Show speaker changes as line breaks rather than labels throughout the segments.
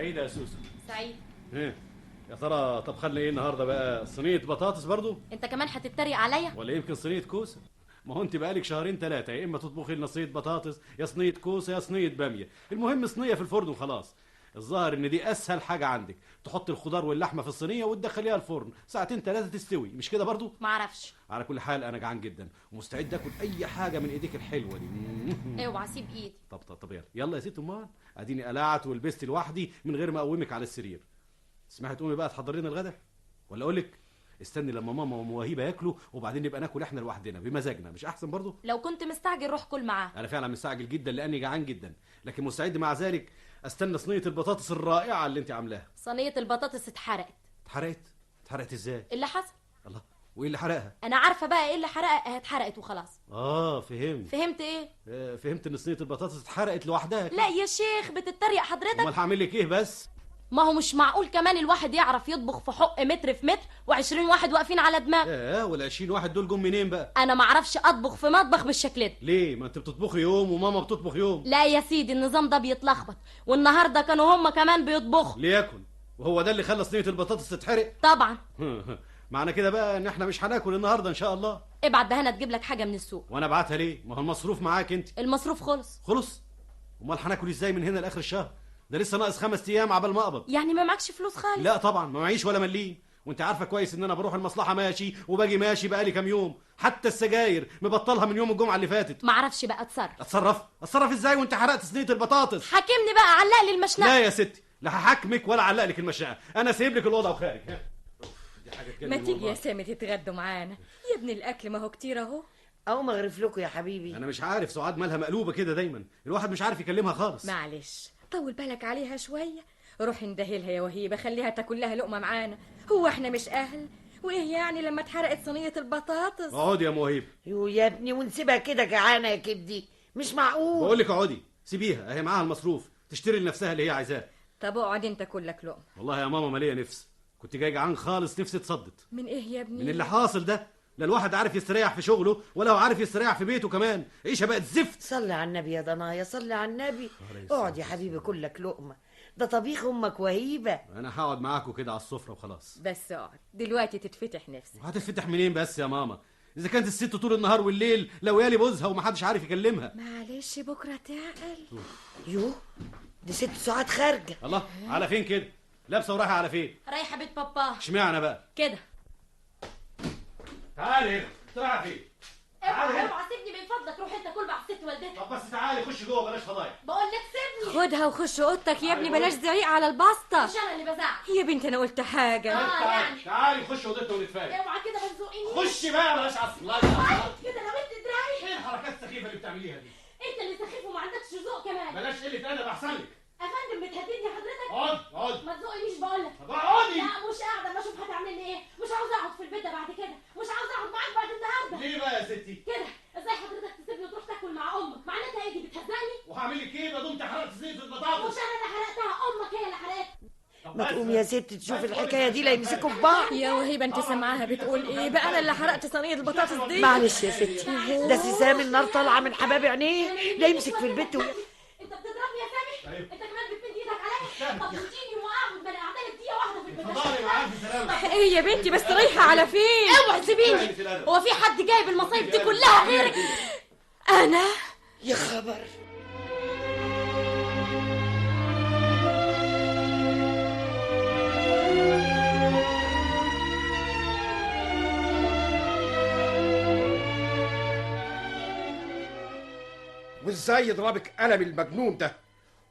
سعيدة يا سوسو.
سعيد.
ايه يا ترى طب خلي ايه النهارده بقى؟ صينية بطاطس برضو؟
انت كمان هتتريق عليا؟
ولا يمكن صينية كوسة؟ ما هو انت بقالك شهرين ثلاثة يا اما تطبخي لنا صينية بطاطس يا صينية كوسة يا صينية بامية، المهم صينية في الفرن وخلاص. الظاهر ان دي اسهل حاجة عندك، تحط الخضار واللحمة في الصينية وتدخليها الفرن ساعتين ثلاثة تستوي، مش كده برضو؟
ما اعرفش.
على كل حال انا جعان جدا ومستعد اكل اي حاجة من ايديك الحلوة دي.
اوعى سيب ايدي.
طب يلا يا ست امال، اديني قلعت ولبست لوحدي من غير ما اقومك على السرير. اسمعي تقومي بقى تحضري لنا الغدا، ولا اقول لك استني لما ماما ومواهيبه ياكلوا وبعدين نبقى ناكل احنا لوحدنا بمزاجنا، مش احسن برضو؟
لو كنت مستعجل روح كل معاه.
انا فعلا مستعجل جدا لاني جعان جدا، لكن مستعد مع ذلك استنى صينيه البطاطس الرائعه اللي انت عاملاها.
صينيه البطاطس اتحرقت.
اتحرقت ازاي؟
اللي حصل
الله، وايه اللي حرقها؟
انا عارفه بقى ايه اللي حرقها، اتحرقت وخلاص.
فهمت
ايه؟
فهمت ان صينيه البطاطس اتحرقت لوحدها.
لا يا شيخ بتتريق حضرتك.
امال هعمل لك ايه بس؟
ما هو مش معقول كمان الواحد يعرف يطبخ في حق متر في متر و20 واحد واقفين على دماغه.
وال20 واحد دول جم منين بقى؟
انا ما اعرفش اطبخ في مطبخ بالشكل ده.
ليه؟ ما انت بتطبخي يوم وماما بتطبخ يوم.
لا يا سيدي النظام ده بيتلخبط، والنهارده كانوا هم كمان بيطبخوا.
ليكن، وهو ده اللي خلى صينيه البطاطس تتحرق؟
طبعا.
معنى كده بقى ان احنا مش هناكل النهارده ان شاء الله.
ابعت بهنا تجيب لك حاجه من السوق.
وانا ابعتها ليه؟ ما هو المصروف معاك انت.
المصروف خلص.
امال هناكل ازاي من هنا لاخر الشهر؟ ده لسه ناقص 5 ايام عبال ما اقبض.
يعني ما معكش فلوس خالص؟
لا طبعا ما معيش ولا مليم، وانت عارفه كويس ان انا بروح المصلحه ماشي وباجي ماشي بقالي كام يوم، حتى السجاير مبطلها من يوم الجمعه اللي فاتت.
ما اعرفش بقى
اتصرف ازاي وانت حرقت صينيه البطاطس؟
حاكمني بقى، علق لي المشنقه.
لا يا ستي، لا هحاكمك ولا علق لك المشنقه، انا سايب لك الاوضه وخارج.
ما تيجي يا سامي تتغدوا معانا يا ابني، الاكل ما هو كتير اهو.
او مغرف لكم يا حبيبي.
انا مش عارف سعاد مالها مقلوبه كده دايما، الواحد مش عارف يكلمها خالص.
معلش طول بالك عليها شويه، روح اندهلها يا وهيبه، خليها تاكل لها لقمه معانا، هو احنا مش اهل؟ وايه يعني لما اتحرقت صينيه البطاطس؟
اقعدي يا موهيب.
يا ابني ونسيبها كده جعانه يا كبدي، مش معقول.
بقول لك اقعدي، سيبيها اهي معاها المصروف تشتري لنفسها اللي هي عايزاه.
طب اقعد انت كلك لقمه.
والله يا ماما ماليه نفس، كنت جاي جعان خالص، نفسي تصدت.
من ايه يا ابني؟
من اللي حاصل ده، لا الواحد عارف يستريح في شغله ولا هو عارف يستريح في بيته كمان، عيشه بقت زفت.
صلي على النبي يا ضنايا، صلي على النبي. اقعد يا حبيبي كلك لقمه، ده طبيخ امك وهيبه.
انا هقعد معاكم كده على السفره وخلاص.
بس اقعد دلوقتي تتفتح نفسك.
هتتفتح منين بس يا ماما؟ اذا كانت الست طول النهار والليل لويالي بوزها ومحدش عارف يكلمها.
معلش بكره تعقل.
يوه دي 6 ساعات خارجه.
الله، على فين كده؟ لابسه ورايحه على فين؟
رايحه بيت بابا.
اشمعنى بقى
كده؟
تعالي هنا، رايحه فين؟
اوعى سيبني من فضلك، روح انت كل مع ست والدتك.
طب بس تعالي خش جوه بلاش فضايح.
بقول لك سيبني.
خدها وخش اوضتك يا ابني، بلاش زعيق على البسطه.
مش انا اللي بزعق
يا بنت انا قلت حاجه.
يعني
تعالي خش اوضتنا ونتفاهم.
اوعى كده ما تزقينيش.
خشي بقى بلاش عصر. الله
كده لو انت دراعي.
ايه الحركات السخيفه اللي بتعمليها دي؟
انت اللي سخيف وما عندكش ذوق كمان.
بلاش قله ادب احسن لك.
يا فندم بتهددني حضرتك؟
اقعدي
ما تزقنيش بقول لك.
طب اقعدي.
لا مش قاعده، ما اشوف هتعمل لي ايه. مش عاوزه اقعد في البيت ده بعد كده، مش عاوزه اقعد معاك بعد النهارده.
ليه بقى يا ستي؟
كده ازاي حضرتك تسيبني وتروح تاكل مع امك؟ معناتها ايه دي؟ بتهزقني؟
وهعمل لك ايه ما دمت حرقت صينيه البطاطس؟
مش انا اللي حرقتها، امك هي اللي حرقتها.
ما تقوم يا ست تشوف الحكايه دي لا يمسكوا في بعض.
يا وهيبه انت سامعاها بتقول ايه بقى؟ انا اللي حرقت صينيه البطاطس دي.
معلش يا ستي، ده سيسام النار طالعه من حباب عينيه، لا يمسك في البيت
انت بتضربني يا سامي؟ انت كمان بتمد ايدك عليا؟ طب تديني وقعد ده انا قاعده لك دقيقه واحده في البيت.
فضلي معاك بسلامه.
ايه يا بنتي بس رايحه على فين؟
اوعي سيبيني. هو في حد جايب المصايب دي كلها غيرك؟
انا
يا خبر.
وازاي يضربك قلم المجنون ده؟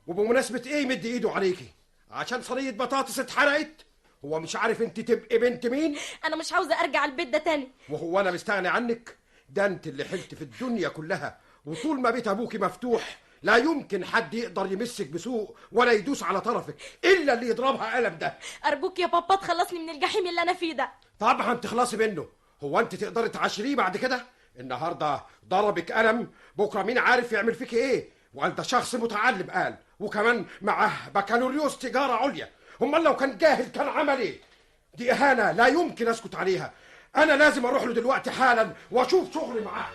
وبمناسبة ايه يمد ايده عليكي؟ عشان صينية بطاطس اتحرقت؟ هو مش عارف انت تبقي بنت مين؟
انا مش عاوزه ارجع البيت ده تاني.
وهو انا مستغني عنك؟ ده انت اللي حلت في الدنيا كلها، وطول ما بيت ابوكي مفتوح لا يمكن حد يقدر يمسك بسوء ولا يدوس على طرفك الا اللي يضربها قلم ده.
ارجوك يا بابا تخلصني من الجحيم اللي انا فيه ده.
طبعا تخلصي منه، هو انت تقدري تعاشريه بعد كده؟ النهارده ضربك قلم، بكره مين عارف يعمل فيك ايه؟ وانت شخص متعلم قال، وكمان معاه بكالوريوس تجاره عليا، امال لو كان جاهل كان عمل ايه؟ دي اهانه لا يمكن اسكت عليها، انا لازم اروح له دلوقتي حالا واشوف شغلي معاه.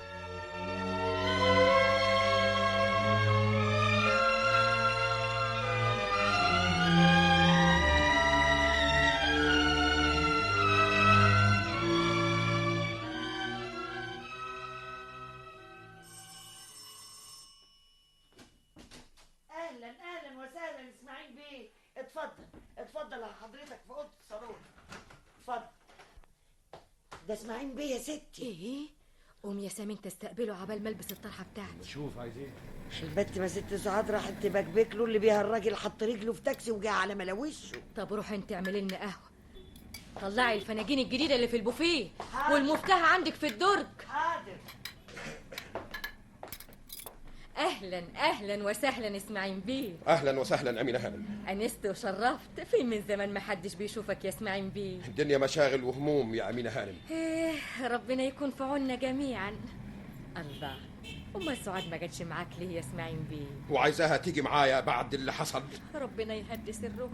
اتفضل يا حضرتك في اوضه الصالون. اتفضل. ده اسماعيل بيه يا ستي.
ايه؟ قوم يا سامي انت استقبله عبال ما البس الطرحه بتاعتي.
شوف عايز ايه؟
البت ما ست سعاد راحت تبكبك له اللي بيها الراجل حط رجله في تاكسي وجا على ملاوشه.
طب روح انت اعملي لنا قهوه. طلعي الفناجين الجديده اللي في البوفيه
حاضر.
والمفتاح عندك في الدرج.
حاضر.
اهلا وسهلا اسماعيل بيه.
اهلا وسهلا امينه هانم.
انست وشرفت. فين من زمان ما حدش بيشوفك يا اسماعيل بيه.
الدنيا مشاغل وهموم يا امينه هانم.
ايه ربنا يكون في عوننا جميعا. الله، امال سعاد ما جاتش معاك ليه يا اسماعيل بيه؟
وعايزاها تيجي معايا بعد اللي حصل.
ربنا يهدي سرهم.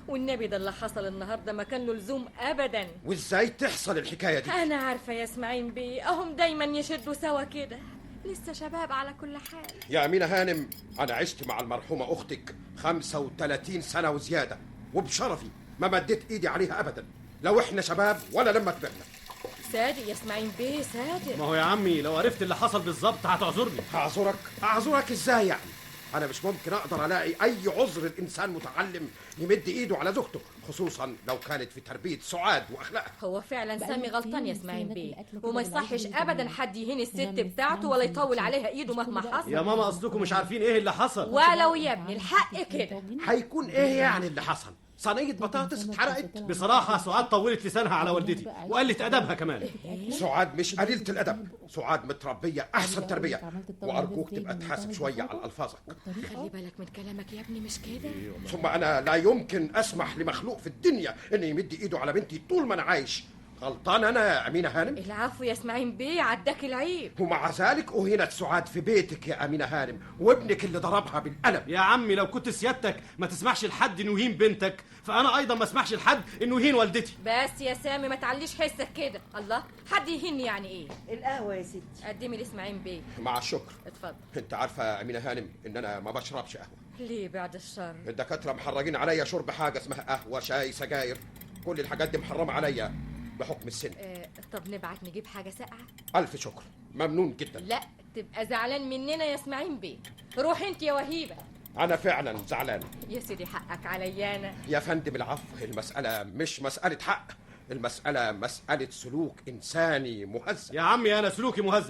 والنبي ده اللي حصل النهارده ما كان له لزوم ابدا.
وازاي تحصل الحكايه دي؟
انا عارفه يا اسماعيل بيه، اهم دايما يشدوا سوا كده. لسه شباب على كل حال.
يا امينه هانم، انا عشت مع المرحومه اختك 35 سنه وزياده، وبشرفي ما مديت ايدي عليها ابدا، لو احنا شباب ولا لما كبرنا.
صادق يا اسماعيل بيه صادق.
ما هو يا عمي لو عرفت اللي حصل بالظبط هتعذرني.
اعذرك ازاي يعني؟ انا مش ممكن اقدر الاقي اي عذر الانسان متعلم يمد ايده على زوجته، خصوصا لو كانت في تربيه سعاد واخلاقها.
هو فعلا سامي غلطان يا اسماعيل بيه، وما يصحش ابدا حد يهين الست بتاعته ولا يطول عليها ايده مهما حصل.
يا ماما قصدكم مش عارفين ايه اللي حصل.
ولو يا ابني الحق كده.
هيكون ايه يعني اللي حصل؟ صينيه بطاطس اتحرقت؟
بصراحة سعاد طولت لسانها على والدتي وقلت أدبها كمان.
سعاد مش قليلة الأدب، سعاد متربية أحسن تربية، وأرجوك تبقى تحاسب شوية على ألفاظك.
خلي بالك من كلامك يا ابني، مش كده؟
ثم أنا لا يمكن أسمح لمخلوق في الدنيا إن يمد إيده على بنتي طول ما أنا عايش. غلطان أنا يا أمينة هانم؟
العفو يا اسماعيل بيه، عداك العيب.
ومع ذلك أهينت سعاد في بيتك يا أمينة هانم، وابنك اللي ضربها بالقلم.
يا عمي لو كنت سيادتك ما تسمحش لحد إنه يهين بنتك، فأنا أيضا ما اسمحش لحد إنه يهين والدتي.
بس يا سامي ما تعليش حسك كده. الله، حد يهني يعني ايه؟
القهوه يا ستي.
قدمي لاسماعيل بيه.
مع الشكر.
اتفضل.
أنت عارفة يا أمينة هانم إن أنا ما بشربش قهوة.
ليه بعد الشر؟
الدكاترة محرجين عليا شرب حاجة اسمها قهوة، شاي، سجاير، كل الحاجات دي محرمة عليا بحكم السن.
طب نبعت نجيب حاجه ساقعه؟
ألف شكر، ممنون جدا.
لا تبقى زعلان مننا يا اسماعيل بيه. روح انت يا وهيبه.
أنا فعلا زعلان.
يا سيدي حقك عليا انا.
يا فندم العفو، المسألة مش مسألة حق، المسألة مسألة سلوك إنساني مهذب.
يا عمي أنا سلوكي مهذب.